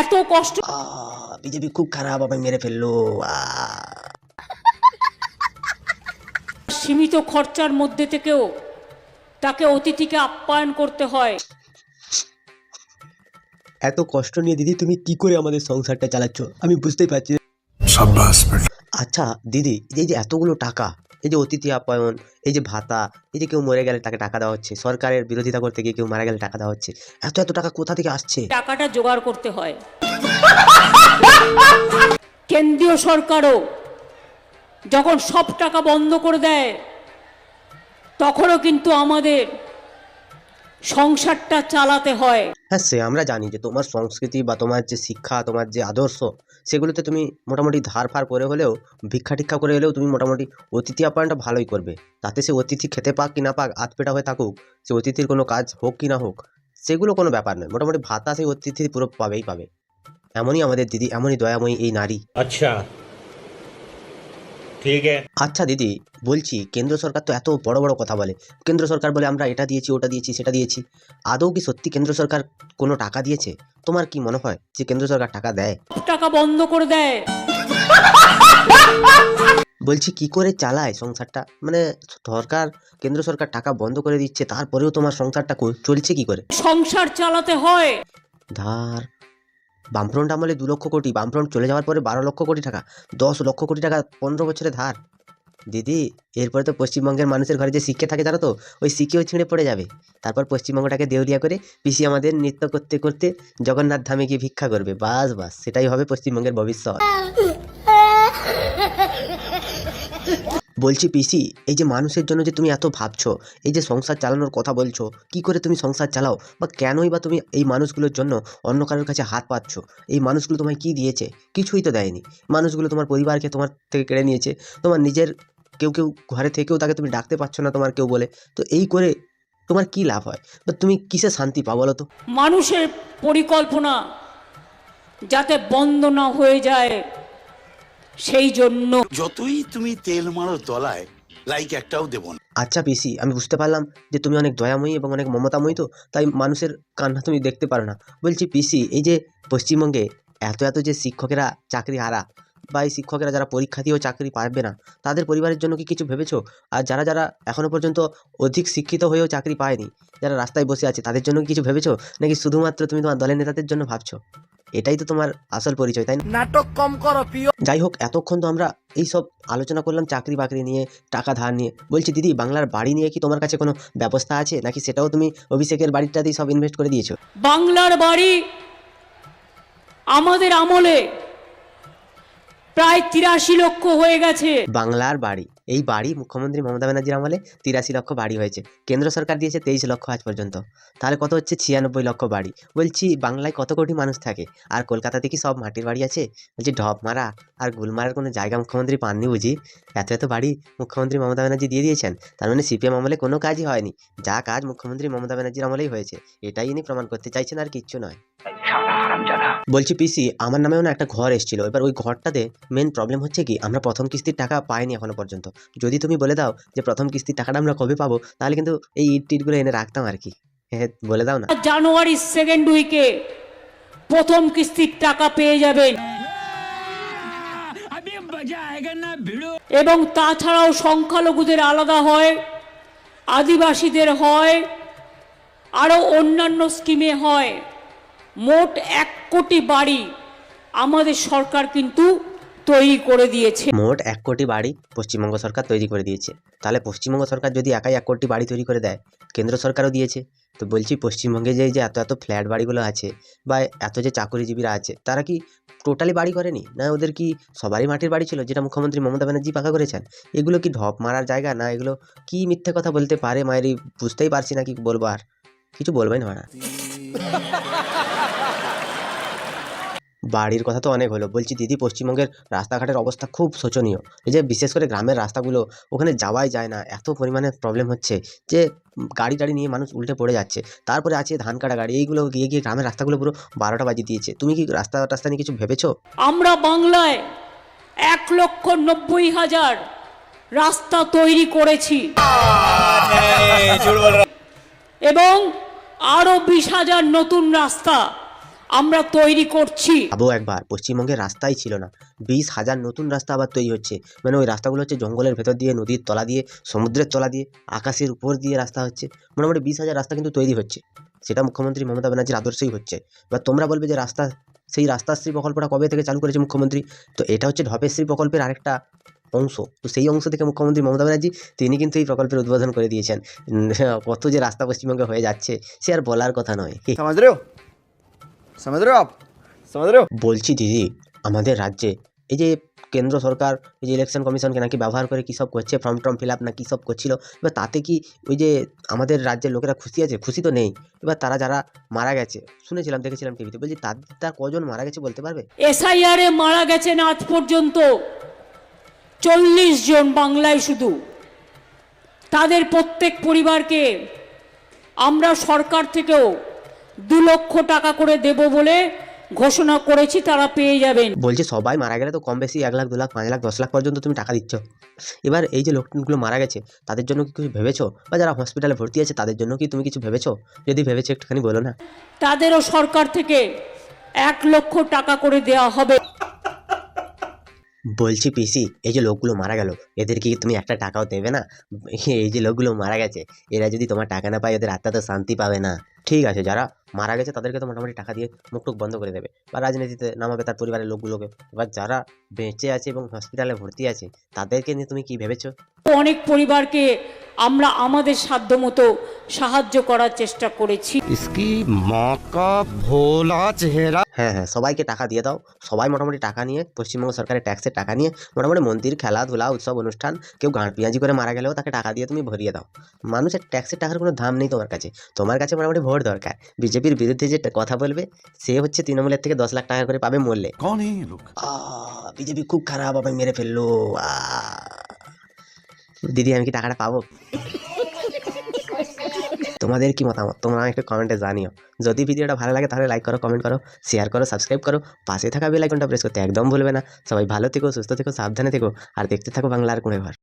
এত কষ্ট। বিজেপি খুব খারাপ, আমায় মেরে ফেললো। সীমিত খরচার মধ্যে থেকেও তাকে অতিথিকে আপ্যায়ন করতে হয়। এত কষ্ট নিয়ে দিদি তুমি কি করে আমাদের সংসারটা চালাচ্ছ আমি বুঝতেই পারছি। আচ্ছা দিদি, এই যে এতগুলো টাকা, এই যে অতিথি আপ্যায়ন, এই যে ভাতা, এই যে কেউ মরে গেলে তাকে টাকা দেওয়া হচ্ছে, সরকারের বিরোধিতা করতে গিয়ে কেউ মারা গেলে টাকা দেওয়া হচ্ছে, এত এত টাকা কোথা থেকে আসছে? টাকাটা জোগাড় করতে হয়। কেন্দ্রীয় সরকারও যখন সব টাকা বন্ধ করে দেয় তখনও কিন্তু আমাদের সংসারটা চালাতে হয়। হ্যাঁ, সে আমরা জানি যে তোমার সংস্কৃতি বা তোমার যে শিক্ষা, তোমার যে আদর্শ, সেগুলোতে তুমি মোটামুটি ধার ফার করে হলেও, ভিক্ষা টিক্ষা করে হলেও তুমি মোটামুটি অতিথি আপ্যায়নটা ভালোই করবে। তাতে সে অতিথি খেতে পাক কি না পাক, আধপেটা হয়ে থাকুক, সে অতিথির কোনো কাজ হোক কি না হোক, সেগুলো কোনো ব্যাপার নয়। মোটামুটি ভাতা সেই অতিথি পুরো পাবেই পাবে। এমনই আমাদের দিদি, এমনই দয়াময়ী এই নারী। আচ্ছা ঠিক আছে। আচ্ছা দিদি, বলছি কেন্দ্র সরকার তো এত বড় বড় কথা বলে, কেন্দ্র সরকার বলে আমরা এটা দিয়েছি, ওটা দিয়েছি, সেটা দিয়েছি, আদৌ কি সত্যি কেন্দ্র সরকার কোনো টাকা দিয়েছে? তোমার কি মনে হয় যে কেন্দ্র সরকার টাকা দেয়? টাকা বন্ধ করে দেয়। বলছি কি করে চালায় সংসারটা? মানে সরকার, কেন্দ্র সরকার টাকা বন্ধ করে দিচ্ছে, তারপরেও তোমার সংসারটা চলছে কি করে? সংসার চালাতে হয়। ধার, বামফ্রন্ট আমলে 2 লক্ষ কোটি, বামফ্রন্ট চলে যাওয়ার পরে 12 লক্ষ কোটি টাকা, 10 লক্ষ কোটি টাকা 15 বছরে ধার। দিদি এরপরে তো পশ্চিমবঙ্গের মানুষের ঘরে যে শিক্ষা থাকে জানো তো, ওই শিক্ষেও ছিঁড়ে পড়ে যাবে। তারপর পশ্চিমবঙ্গটাকে দেউলিয়া করে পিসি আমাদের নৃত্য করতে করতে জগন্নাথ ধামে গিয়ে ভিক্ষা করবে। বাস বাস, সেটাই হবে পশ্চিমবঙ্গের ভবিষ্যৎ। বলছি পিসি, এই যে মানুষের জন্য যে তুমি এত ভাবছো, এই যে সংসার চালানোর কথা বলছো, কি করে তুমি সংসার চালাও? বা কেনই বা তুমি এই মানুষগুলোর জন্য অন্য কারোর কাছে হাত পাতছ? এই মানুষগুলো তোমায় কি দিয়েছে? কিছুই তো দেয়নি। মানুষগুলো তোমার পরিবারকে তোমার থেকে কেড়ে নিয়েছে, তোমার নিজের কেউ কেউ ঘরে থেকেও তাকে তুমি ডাকতে পারছো না তোমার কেউ বলে। তো এই করে তোমার কি লাভ হয়, বা তুমি কিসে শান্তি পাও বলো তো? মানুষের পরিকল্পনা যাতে বন্ধ না হয়ে যায় সেই জন্য। যতই তুমি তেল মারো তলায়, লাইক একটাও দেব না। আচ্ছা পিসি, আমি বুঝতে পারলাম যে তুমি অনেক দয়াময়ী এবং অনেক মমতাময়ী, তো তাই মানুষের কান্না তুমি দেখতে পারো না। বলছি পিসি, এই যে পশ্চিমবঙ্গে এত এত যে শিক্ষকেরা চাকরি হারা, বা এই শিক্ষকেরা যারা পরীক্ষা দিয়েও চাকরি পাবে না, তাদের পরিবারের জন্য কি কিছু ভেবেছো? আর যারা যারা এখনো পর্যন্ত অধিক শিক্ষিত হয়েও চাকরি পায়নি, যারা রাস্তায় বসে আছে, তাদের জন্য কি কিছু ভেবেছো? নাকি শুধুমাত্র তুমি তোমার দলের নেতাদের জন্য ভাবছো? এটাই তো তোমার আসল পরিচয়, তাই না? নাটক কম করো প্রিয়। যাই হোক, এতক্ষণ তো আমরা এই সব আলোচনা করলাম চাকরি বাকরি নিয়ে, টাকা ধার নিয়ে। বলছি দিদি, বাংলার বাড়ি নিয়ে কি তোমার কাছে কোনো ব্যবস্থা আছে, নাকি সেটাও তুমি অভিষেকের বাড়িটাতেই সব ইনভেস্ট করে দিয়েছো? বাংলার বাড়ি আমাদের আমলে প্রায় 83 লক্ষ হয়ে গেছে। বাংলার বাড়ি, এই বাড়ি মুখ্যমন্ত্রী মমতা ব্যানার্জির আমলে 83 লক্ষ বাড়ি হয়েছে। কেন্দ্র সরকার দিয়েছে 23 লক্ষ আজ পর্যন্ত। তাহলে কত হচ্ছে? 96 লক্ষ বাড়ি। বলছি বাংলায় কত কোটি মানুষ থাকে, আর কলকাতাতে কি সব মাটির বাড়ি আছে? বলছি ঢপ মারা আর গুলমারার কোনো জায়গা মুখ্যমন্ত্রী পাননি বুঝি? এত এত বাড়ি মুখ্যমন্ত্রী মমতা ব্যানার্জি দিয়ে দিয়েছেন। তার মানে সিপিএম আমলে কোনো কাজই হয়নি, যা কাজ মুখ্যমন্ত্রী মমতা ব্যানার্জির আমলেই হয়েছে। এটাই ইনি প্রমাণ করতে চাইছেন, আর কিচ্ছু নয়। বলছি পিসি, আমার নামেও না একটা ঘর এসেছিল, এবার ওই ঘরটাতে মেন প্রবলেম হচ্ছে কি, আমরা প্রথম কিস্তির টাকা পাইনি এখনো পর্যন্ত। যদি তুমি বলে দাও যে প্রথম কিস্তির টাকাটা আমরা কবে পাবো, তাহলে কিন্তু এই ইট টিটগুলো এনে রাখতাম আর কি। হ্যাঁ, বলে দাও না। জানুয়ারির সেকেন্ড উইকে প্রথম কিস্তির টাকা পেয়ে যাবেন। এবং তাছাড়াও সংখ্যালঘুদের আলাদা হয়, আদিবাসীদের হয়, আরও অন্যান্য স্কিমে হয়। মোট 1 কোটি বাড়ি আমাদের সরকার কিন্তু তৈরি করে দিয়েছে। মোট 1 কোটি বাড়ি পশ্চিমবঙ্গ সরকার তৈরি করে দিয়েছে। তাহলে পশ্চিমবঙ্গ সরকার যদি একাই 1 কোটি বাড়ি তৈরি করে দেয়, কেন্দ্র সরকারও দিয়েছে, তো বলছি পশ্চিমবঙ্গে যে যে এত এত ফ্ল্যাট বাড়িগুলো আছে, বা এত যে চাকুরিজীবীরা আছে, তারা কি টোটালি বাড়ি করেনি? না ওদের কি সবারই মাটির বাড়ি ছিল, যেটা মুখ্যমন্ত্রী মমতা ব্যানার্জি পাকা করেছেন? এগুলো কি ঢপ মারার জায়গা, না এগুলো কি মিথ্যে কথা বলতে পারে মায়েরই বুঝতেই পারছি না কি বলবো, আর কিছু বলবেন না। বাড়ির কথা তো অনেক হলো। বলছি দিদি, পশ্চিমবঙ্গের রাস্তাঘাটের অবস্থা খুব শোচনীয়। এই যে বিশেষ করে গ্রামের রাস্তাগুলো, ওখানে যাওয়াই যায় না, এত পরিমাণে প্রবলেম হচ্ছে যে গাড়ি টাড়ি নিয়ে মানুষ উল্টে পড়ে যাচ্ছে। তারপরে আছে ধান কাটা গাড়ি, এইগুলো গিয়ে গিয়ে গ্রামের রাস্তাগুলো পুরো 12টা বাজিয়ে দিয়েছে। তুমি কি রাস্তা টাস্তা নিয়ে কিছু ভেবেছো? আমরা বাংলায় 1,90,000 রাস্তা তৈরি করেছি এবং আরো 20,000 নতুন রাস্তা আমরা তৈরি করছি। ভাবো একবার, পশ্চিমবঙ্গের রাস্তাই ছিল না, 20,000 নতুন রাস্তা আবার তৈরি হচ্ছে। মানে ওই রাস্তাগুলো হচ্ছে জঙ্গলের ভেতর দিয়ে, নদীর তলা দিয়ে, সমুদ্রের তলা দিয়ে, আকাশের উপর দিয়ে রাস্তা হচ্ছে। মোটামুটি 20,000 রাস্তা কিন্তু তৈরি হচ্ছে, সেটা মুখ্যমন্ত্রী মমতা ব্যানার্জির আদর্শেই হচ্ছে। এবার তোমরা বলবে যে রাস্তা, সেই রাস্তাশ্রী প্রকল্পটা কবে থেকে চালু করেছে মুখ্যমন্ত্রী? তো এটা হচ্ছে ঢপেশ্রী প্রকল্পের আরেকটা অংশ। তো সেই অংশ থেকে মুখ্যমন্ত্রী মমতা ব্যানার্জি তিনি কিন্তু এই প্রকল্পের উদ্বোধন করে দিয়েছেন। কত যে রাস্তা পশ্চিমবঙ্গে হয়ে যাচ্ছে সে আর বলার কথা নয়। समझ रहे हो समझ रहे हो आप समझ रहे हो। বলছি দিদি, আমাদের রাজ্যে এই যে কেন্দ্র সরকার এই যে ইলেকশন কমিশনকে নাকি ব্যবহার করে কী সব করছে, ফর্ম টর্ম ফিল আপ না কী সব করছিল, এবার তাতে কি ওই যে আমাদের রাজ্যের লোকেরা খুশি আছে? খুশি তো নেই। এবার তারা যারা মারা গেছে, শুনেছিলাম, দেখেছিলাম টিভিতে, বলছি তার কজন মারা গেছে বলতে পারবে? SIR এ মারা গেছেন আজ পর্যন্ত 40 জন বাংলায় শুধু। তাদের প্রত্যেক পরিবারকে আমরা সরকার থেকেও 2 লক্ষ টাকা করে দেব বলে ঘোষণা করেছি, তারা পেয়ে যাবেন। বলছি সবাই মারা গেলে তো কম বেশি 1 লাখ 2 লাখ 5 লাখ 10 লাখ পর্যন্ত তুমি টাকা দিচ্ছ। এবার এই যে লোকগুলো মারা গেছে তাদের জন্য কি কিছু ভেবেছো? বা যারা হসপিটালে ভর্তি আছে তাদের জন্য কি তুমি কিছু ভেবেছো? যদি ভেবেছো একটুখানি বলো না। তাদেরও সরকার থেকে 1 লক্ষ টাকা করে দেওয়া হবে। বলছি পিসি, এই যে লোকগুলো মারা গেল এদের কি তুমি একটা টাকাও দেবে না? এই যে লোকগুলো মারা গেছে এরা যদি তোমার টাকা না পায় ওদের আত্মা তো শান্তি পাবে না। ঠিক আছে, যারা মারা গেছে তাদেরকে তো মোটামুটি টাকা দিয়ে মুখ বন্ধ করে দেবে বা রাজনীতিতে নামাবে তার পরিবারের লোকগুলোকে। এবার যারা বেঁচে আছে এবং হসপিটালে ভর্তি আছে তাদেরকে নিয়ে তুমি কি ভেবেছো? অনেক পরিবারকে আমরা আমাদের সাধ্যমতো সাহায্য করার চেষ্টা করেছি। इसकी माँ का भोला चेहरा। হ্যাঁ হ্যাঁ, সবাইকে টাকা দিয়ে দাও। সবাই মোটামুটি টাকা নিয়ে, পশ্চিমবঙ্গ সরকারের ট্যাক্সের টাকা নিয়ে মোটামুটি মন্দির, খেলাধুলা, উৎসব অনুষ্ঠান, কেউ গাঁড় পেঁয়াজি করে মারা গেলেও তাকে টাকা দিয়ে তুমি ভরিয়ে দাও। মানুষের ট্যাক্সের টাকার কোনো দাম নেই তোমার কাছে। তোমার কাছে মোটামুটি ভোট দরকার। বিজেপির বিরুদ্ধে যে কথা বলবে সে হচ্ছে তৃণমূলের থেকে 10 লাখ টাকা করে পাবে মরলে। कौन है ये लोग? বিজেপি খুব খারাপ, আমায় মেরে ফেললো। দিদি আমি কি টাকাটা পাবো? তোমাদের কি মতামত তোমরা আমাকে একটু কমেন্টে জানিও। যদি ভিডিওটা ভালো লাগে তাহলে লাইক করো, কমেন্ট করো, শেয়ার করো, সাবস্ক্রাইব করো, পাশে থাকা বেল আইকনটা প্রেস করতে একদম ভুলবে না। সবাই ভালো থেকো, সুস্থ থেকো, সাবধানে থেকো, আর দেখতে থাকো বাংলার কোণে ঘর।